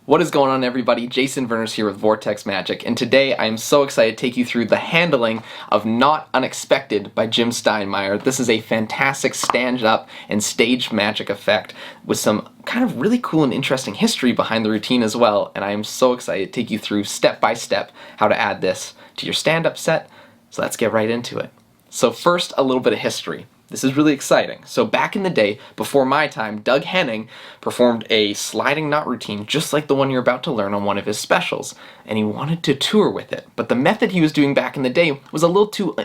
What is going on, everybody? Jason Verner's here with Vortex Magic, and today I am so excited to take you through the handling of Not Unexpected by Jim Steinmeyer. This is a fantastic stand-up and staged magic effect with some kind of really cool and interesting history behind the routine as well, and I am so excited to take you through step by step how to add this to your stand-up set, so let's get right into it. So first, a little bit of history. This is really exciting. So back in the day, before my time, Doug Henning performed a sliding knot routine just like the one you're about to learn on one of his specials, and he wanted to tour with it. But the method he was doing back in the day was a little too,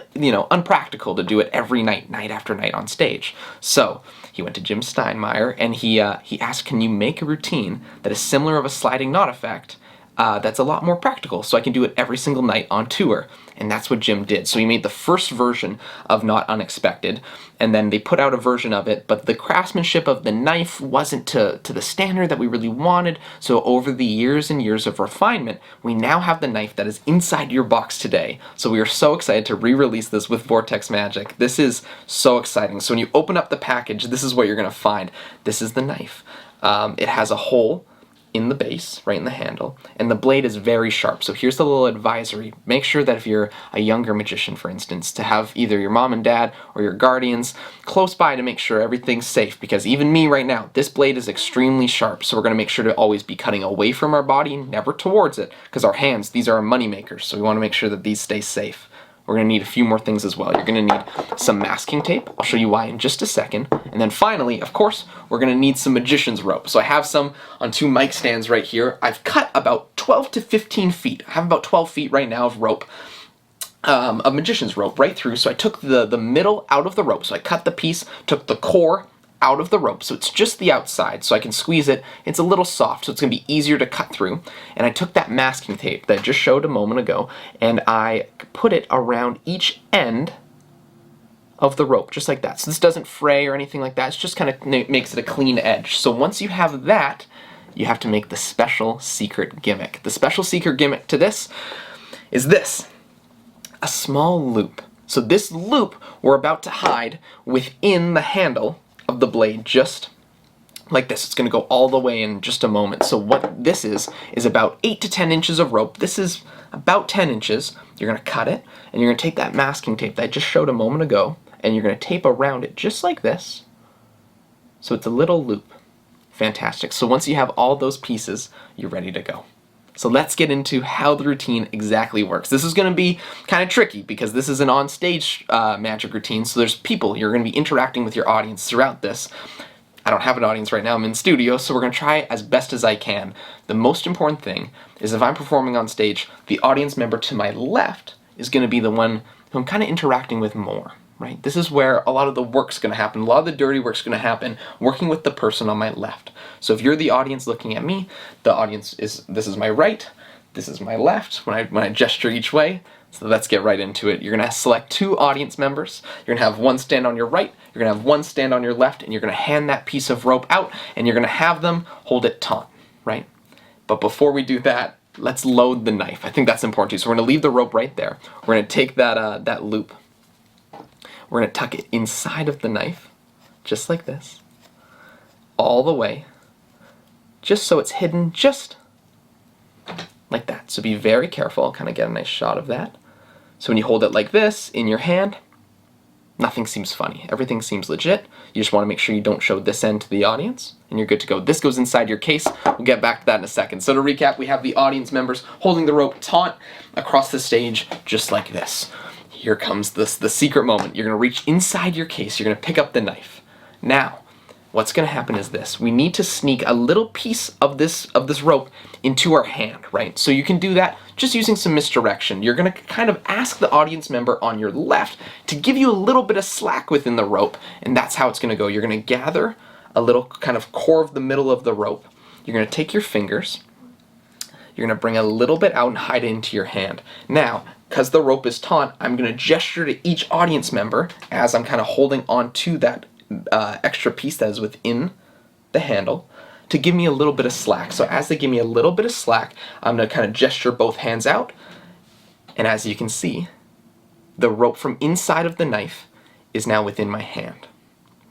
unpractical to do it every night, night after night on stage. So he went to Jim Steinmeyer and he asked, can you make a routine that is similar of a sliding knot effect that's a lot more practical, so I can do it every single night on tour. And that's what Jim did. So he made the first version of Not Unexpected, and then they put out a version of it, but the craftsmanship of the knife wasn't to the standard that we really wanted. So over the years and years of refinement, we now have the knife that is inside your box today. So we are so excited to re-release this with Vortex Magic. This is so exciting. So when you open up the package, this is what you're going to find. This is the knife. It has a hole in the base, right in the handle, and the blade is very sharp. So here's the little advisory. Make sure that if you're a younger magician, for instance, to have either your mom and dad or your guardians close by to make sure everything's safe, because even me right now, this blade is extremely sharp, so we're going to make sure to always be cutting away from our body, never towards it, because our hands, these are our money makers, so we want to make sure that these stay safe. We're going to need a few more things as well. You're going to need some masking tape. I'll show you why in just a second. And then finally, of course, we're going to need some magician's rope. So I have some on two mic stands right here. I've cut about 12 to 15 feet. I have about 12 feet right now of rope, of magician's rope right through. So I took the middle out of the rope. So I cut the piece, took the core out of the rope, so it's just the outside, so I can squeeze it. It's a little soft, so it's going to be easier to cut through. And I took that masking tape that I just showed a moment ago, and I put it around each end of the rope, just like that. So this doesn't fray or anything like that. It's just kind of makes it a clean edge. So once you have that, you have to make the special secret gimmick. The special secret gimmick to this is this, a small loop. So this loop we're about to hide within the handle of the blade, just like this. It's going to go all the way in just a moment. So what this is about 8 to 10 inches of rope. This is about 10 inches. You're going to cut it, and you're going to take that masking tape that I just showed a moment ago, and you're going to tape around it just like this. So it's a little loop. Fantastic. So once you have all those pieces, you're ready to go. So let's get into how the routine exactly works. This is going to be kind of tricky because this is an on-stage magic routine, so there's people. You're going to be interacting with your audience throughout this. I don't have an audience right now, I'm in studio, so we're going to try it as best as I can. The most important thing is if I'm performing on stage, the audience member to my left is going to be the one who I'm kind of interacting with more. Right? This is where a lot of the work's going to happen. A lot of the dirty work's going to happen working with the person on my left. So if you're the audience looking at me, the audience is, this is my right, this is my left when I gesture each way. So let's get right into it. You're going to select two audience members. You're going to have one stand on your right, you're going to have one stand on your left, and you're going to hand that piece of rope out, and you're going to have them hold it taut, right? But before we do that, let's load the knife. I think that's important too. So we're going to leave the rope right there. We're going to take that loop. We're going to tuck it inside of the knife, just like this, all the way, just so it's hidden just like that. So be very careful. I'll kind of get a nice shot of that. So when you hold it like this in your hand, nothing seems funny. Everything seems legit. You just want to make sure you don't show this end to the audience, and you're good to go. This goes inside your case. We'll get back to that in a second. So to recap, we have the audience members holding the rope taut across the stage, just like this. Here comes the secret moment. You're going to reach inside your case. You're going to pick up the knife. Now, what's going to happen is this. We need to sneak a little piece of this rope into our hand, right? So you can do that just using some misdirection. You're going to kind of ask the audience member on your left to give you a little bit of slack within the rope, and that's how it's going to go. You're going to gather a little kind of core of the middle of the rope. You're going to take your fingers. You're going to bring a little bit out and hide it into your hand. Now, because the rope is taut, I'm going to gesture to each audience member as I'm kind of holding on to that extra piece that is within the handle to give me a little bit of slack. So as they give me a little bit of slack, I'm going to kind of gesture both hands out. And as you can see, the rope from inside of the knife is now within my hand,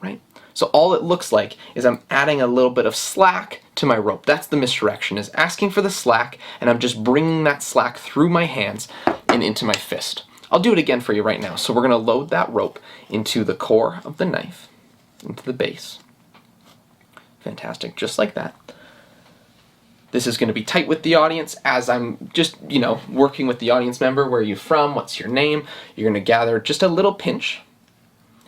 right? So all it looks like is I'm adding a little bit of slack to my rope. That's the misdirection, is asking for the slack, and I'm just bringing that slack through my hands and into my fist. I'll do it again for you right now. So we're going to load that rope into the core of the knife, into the base. Fantastic, just like that. This is going to be tight with the audience as I'm just, working with the audience member. Where are you from? What's your name? You're going to gather just a little pinch.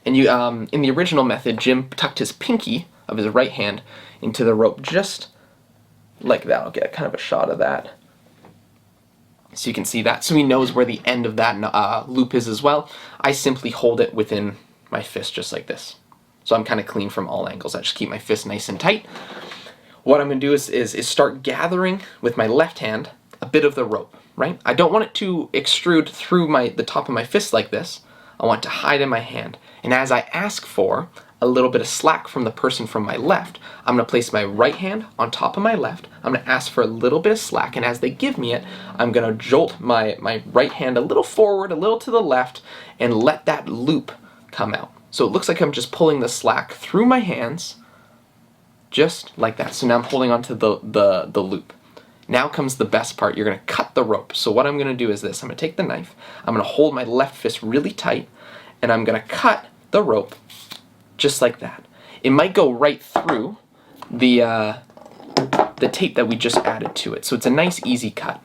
And you, in the original method, Jim tucked his pinky of his right hand into the rope just like that. I'll get kind of a shot of that so you can see that. So he knows where the end of that loop is as well. I simply hold it within my fist just like this. So I'm kind of clean from all angles. I just keep my fist nice and tight. What I'm going to do is start gathering with my left hand a bit of the rope, right? I don't want it to extrude through the top of my fist like this. I want it to hide in my hand. And as I ask for a little bit of slack from the person from my left, I'm going to place my right hand on top of my left. I'm going to ask for a little bit of slack, and as they give me it, I'm going to jolt my right hand a little forward, a little to the left, and let that loop come out. So it looks like I'm just pulling the slack through my hands, just like that. So now I'm holding onto the loop. Now comes the best part. You're going to cut the rope. So what I'm going to do is this. I'm going to take the knife. I'm going to hold my left fist really tight, and I'm going to cut the rope just like that. It might go right through the tape that we just added to it. So it's a nice, easy cut.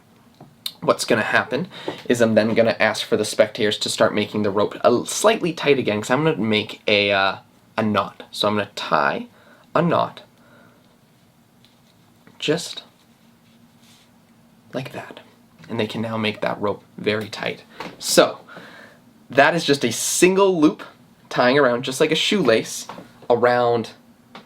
What's going to happen is I'm then going to ask for the spectators to start making the rope slightly tight again, because I'm going to make a knot. So I'm going to tie a knot just like that. And they can now make that rope very tight. So that is just a single loop tying around, just like a shoelace, around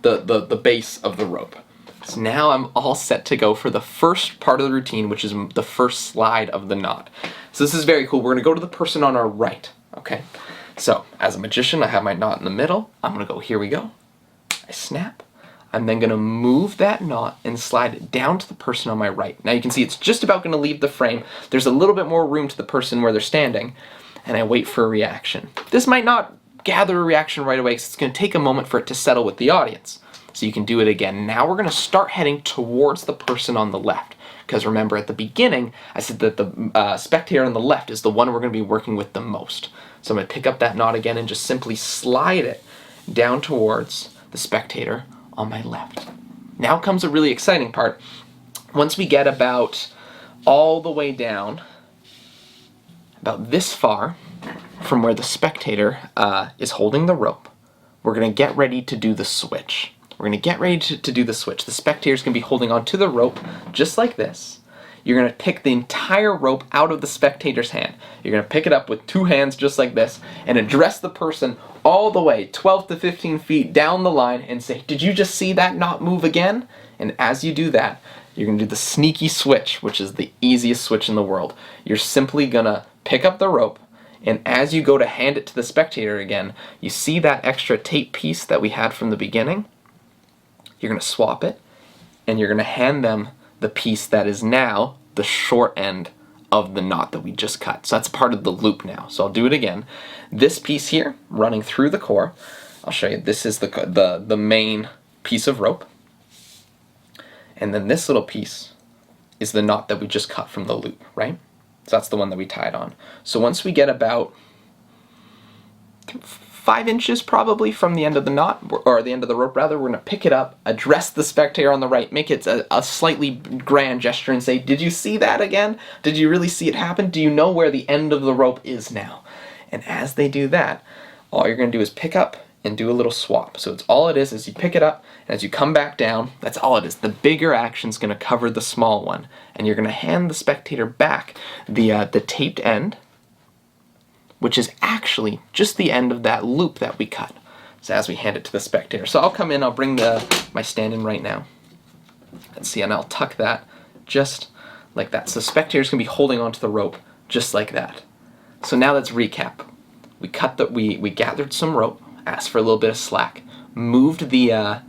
the base of the rope. So now I'm all set to go for the first part of the routine, which is the first slide of the knot. So this is very cool. We're going to go to the person on our right, okay? So as a magician, I have my knot in the middle. I'm going to go, here we go. I snap. I'm then going to move that knot and slide it down to the person on my right. Now you can see it's just about going to leave the frame. There's a little bit more room to the person where they're standing, and I wait for a reaction. This might not gather a reaction right away, because it's going to take a moment for it to settle with the audience. So you can do it again. Now we're going to start heading towards the person on the left. Because remember, at the beginning, I said that the spectator on the left is the one we're going to be working with the most. So I'm going to pick up that knot again and just simply slide it down towards the spectator on my left. Now comes a really exciting part. Once we get about all the way down, about this far from where the spectator is holding the rope, we're going to get ready to do the switch. We're going to get ready to do the switch. The spectator's going to be holding onto the rope just like this. You're going to pick the entire rope out of the spectator's hand. You're going to pick it up with two hands just like this and address the person all the way 12 to 15 feet down the line and say, "Did you just see that knot move again?" And as you do that, you're going to do the sneaky switch, which is the easiest switch in the world. You're simply going to pick up the rope, and as you go to hand it to the spectator again, you see that extra tape piece that we had from the beginning? You're going to swap it, and you're going to hand them the piece that is now the short end of the knot that we just cut. So that's part of the loop now. So I'll do it again. This piece here, running through the core, I'll show you. This is the main piece of rope. And then this little piece is the knot that we just cut from the loop, right? So that's the one that we tied on. So once we get about 5 inches probably from the end of the knot, or the end of the rope rather, we're going to pick it up, address the spectator on the right, make it a slightly grand gesture and say, "Did you see that again? Did you really see it happen? Do you know where the end of the rope is now?" And as they do that, all you're going to do is pick up and do a little swap. So it's all it is you pick it up, and as you come back down, that's all it is. The bigger action's going to cover the small one, and you're going to hand the spectator back the taped end, which is actually just the end of that loop that we cut. So as we hand it to the spectator. So I'll come in, I'll bring my stand in right now. Let's see, and I'll tuck that just like that. So the spectator's going to be holding onto the rope just like that. So now let's recap. We gathered some rope, asked for a little bit of slack, moved the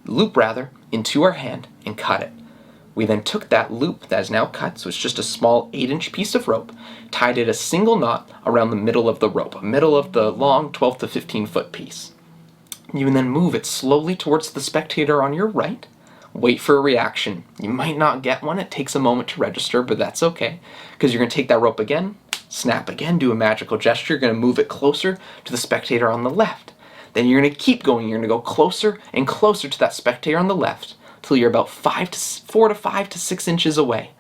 loop rather into our hand and cut it. We then took that loop that is now cut, so it's just a small 8-inch piece of rope, tied it a single knot around the middle of the rope, middle of the long 12 to 15 foot piece. You then move it slowly towards the spectator on your right. Wait for a reaction. You might not get one. It takes a moment to register, but that's okay, because you're going to take that rope again, snap again, do a magical gesture. You're going to move it closer to the spectator on the left. Then you're going to keep going. You're going to go closer and closer to that spectator on the left until you're about 4 to 5 to 6 inches away.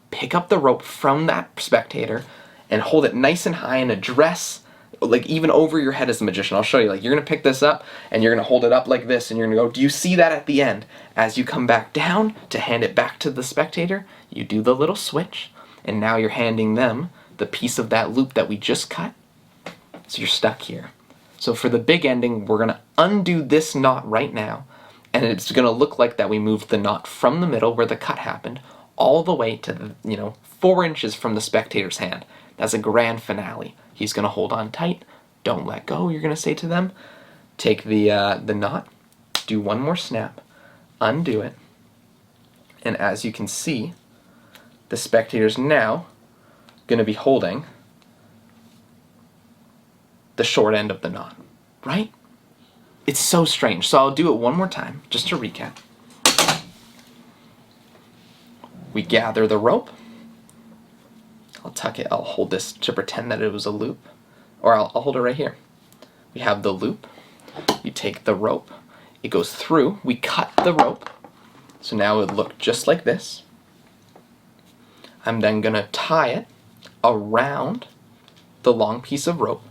Pick up the rope from that spectator and hold it nice and high and address, like even over your head as a magician. I'll show you. Like, you're going to pick this up and you're going to hold it up like this and you're going to go, do you see that at the end? As you come back down to hand it back to the spectator, you do the little switch, and now you're handing them the piece of that loop that we just cut. So you're stuck here. So for the big ending, we're going to undo this knot right now, and it's going to look like that we moved the knot from the middle where the cut happened all the way to, 4 inches from the spectator's hand. That's a grand finale. He's going to hold on tight. Don't let go, you're going to say to them. Take the knot, do one more snap, undo it, and as you can see, the spectator's now going to be holding the short end of the knot, right? It's so strange. So I'll do it one more time, just to recap. We gather the rope. I'll tuck it, I'll hold this to pretend that it was a loop, or I'll hold it right here. We have the loop, you take the rope, it goes through, we cut the rope, so now it would look just like this. I'm then going to tie it around the long piece of rope,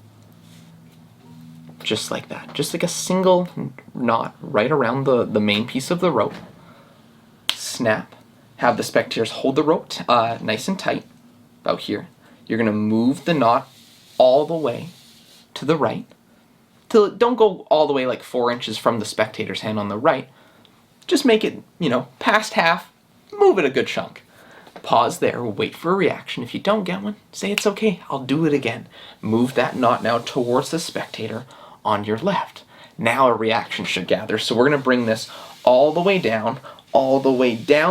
just like that, just like a single knot right around the main piece of the rope. Snap, have the spectators hold the rope nice and tight, about here. You're going to move the knot all the way to the right, till don't go all the way like 4 inches from the spectator's hand on the right. Just make it, past half, move it a good chunk. Pause there, wait for a reaction. If you don't get one, say it's okay, I'll do it again. Move that knot now towards the spectator on your left. Now a reaction should gather, so we're going to bring this all the way down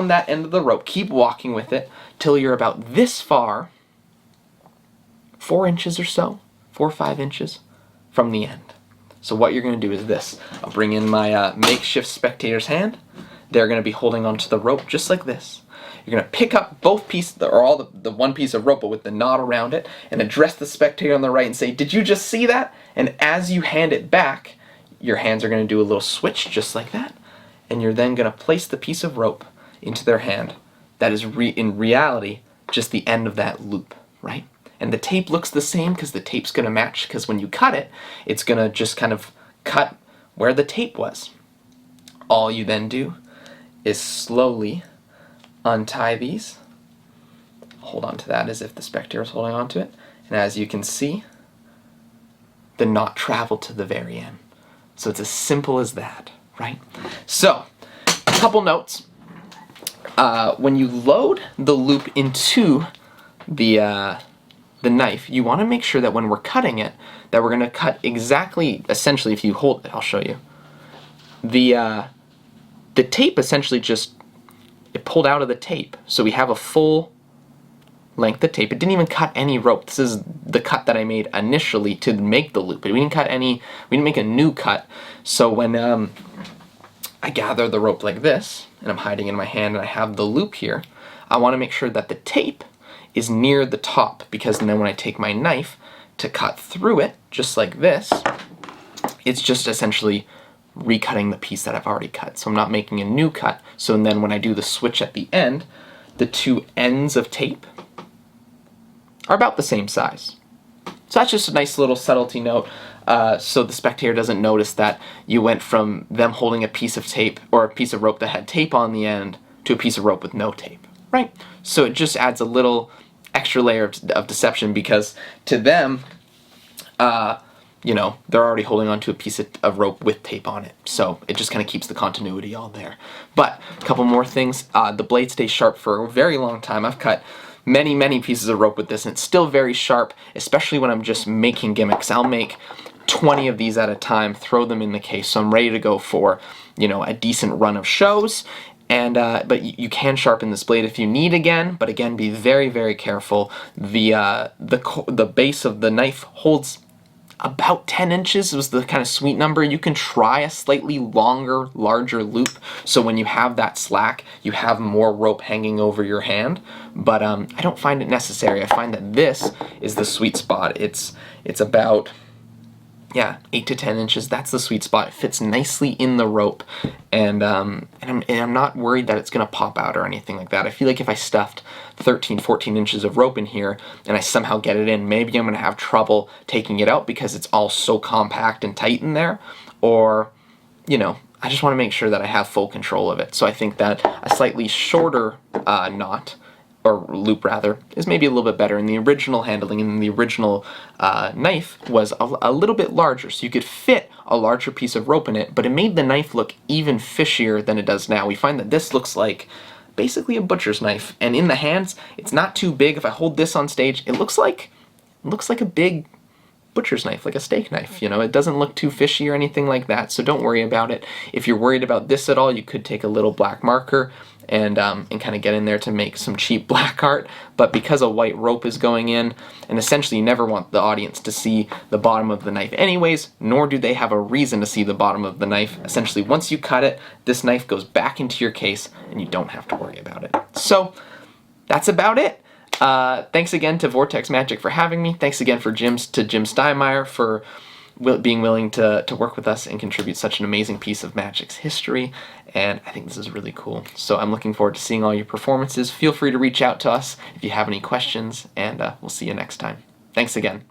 that end of the rope. Keep walking with it till you're about this far, 4 inches or so, 4 or 5 inches from the end. So what you're going to do is this. I'll bring in my makeshift spectator's hand. They're going to be holding onto the rope just like this. You're going to pick up both pieces, or all the one piece of rope, but with the knot around it, and address the spectator on the right and say, did you just see that? And as you hand it back, your hands are going to do a little switch just like that, and you're then going to place the piece of rope into their hand. That is in reality just the end of that loop, right? And the tape looks the same because the tape's going to match, because when you cut it, it's going to just kind of cut where the tape was. All you then do is slowly untie these, hold on to that as if the spectator is holding on to it, and as you can see, the knot traveled to the very end. So it's as simple as that, right? So, a couple notes. When you load the loop into the knife, you want to make sure that when we're cutting it, that we're going to cut exactly, essentially, if you hold it, I'll show you. The tape essentially just, it pulled out of the tape, so we have a full length of tape. It didn't even cut any rope. This is the cut that I made initially to make the loop. We didn't make a new cut. So when I gather the rope like this, and I'm hiding in my hand and I have the loop here, I want to make sure that the tape is near the top, because then when I take my knife to cut through it, just like this, it's just essentially recutting the piece that I've already cut. So I'm not making a new cut. So then when I do the switch at the end, the two ends of tape are about the same size. So that's just a nice little subtlety note, so the spectator doesn't notice that you went from them holding a piece of tape or a piece of rope that had tape on the end to a piece of rope with no tape, right? So it just adds a little extra layer of deception, because to them, they're already holding onto a piece of rope with tape on it. So it just kind of keeps the continuity all there. But a couple more things. The blade stays sharp for a very long time. I've cut many pieces of rope with this, and it's still very sharp, especially when I'm just making gimmicks. I'll make 20 of these at a time, throw them in the case, so I'm ready to go for, a decent run of shows. And but you can sharpen this blade if you need again, but again, be very careful. The base of the knife holds about 10 inches was the kind of sweet number. You can try a slightly longer, larger loop, so when you have that slack, you have more rope hanging over your hand, but I don't find it necessary. I find that this is the sweet spot. It's about, yeah, 8 to 10 inches. That's the sweet spot. It fits nicely in the rope, and I'm not worried that it's going to pop out or anything like that. I feel like if I stuffed 13, 14 inches of rope in here and I somehow get it in, maybe I'm going to have trouble taking it out because it's all so compact and tight in there, or, you know, I just want to make sure that I have full control of it. So I think that a slightly shorter knot, or loop rather, is maybe a little bit better. In the original handling, and the original knife was a little bit larger, so you could fit a larger piece of rope in it, but it made the knife look even fishier than it does now. We find that this looks like basically a butcher's knife, and in the hands, it's not too big. If I hold this on stage, it looks like a big butcher's knife, like a steak knife. You know, it doesn't look too fishy or anything like that, so don't worry about it. If you're worried about this at all, you could take a little black marker and kind of get in there to make some cheap black art, but because a white rope is going in, and essentially you never want the audience to see the bottom of the knife anyways, nor do they have a reason to see the bottom of the knife. Essentially, once you cut it, this knife goes back into your case, and you don't have to worry about it. So, that's about it. Thanks again to Vortex Magic for having me. Thanks again to Jim Steinmeyer for being willing to work with us and contribute such an amazing piece of Magic's history, and I think this is really cool. So I'm looking forward to seeing all your performances. Feel free to reach out to us if you have any questions, and we'll see you next time. Thanks again.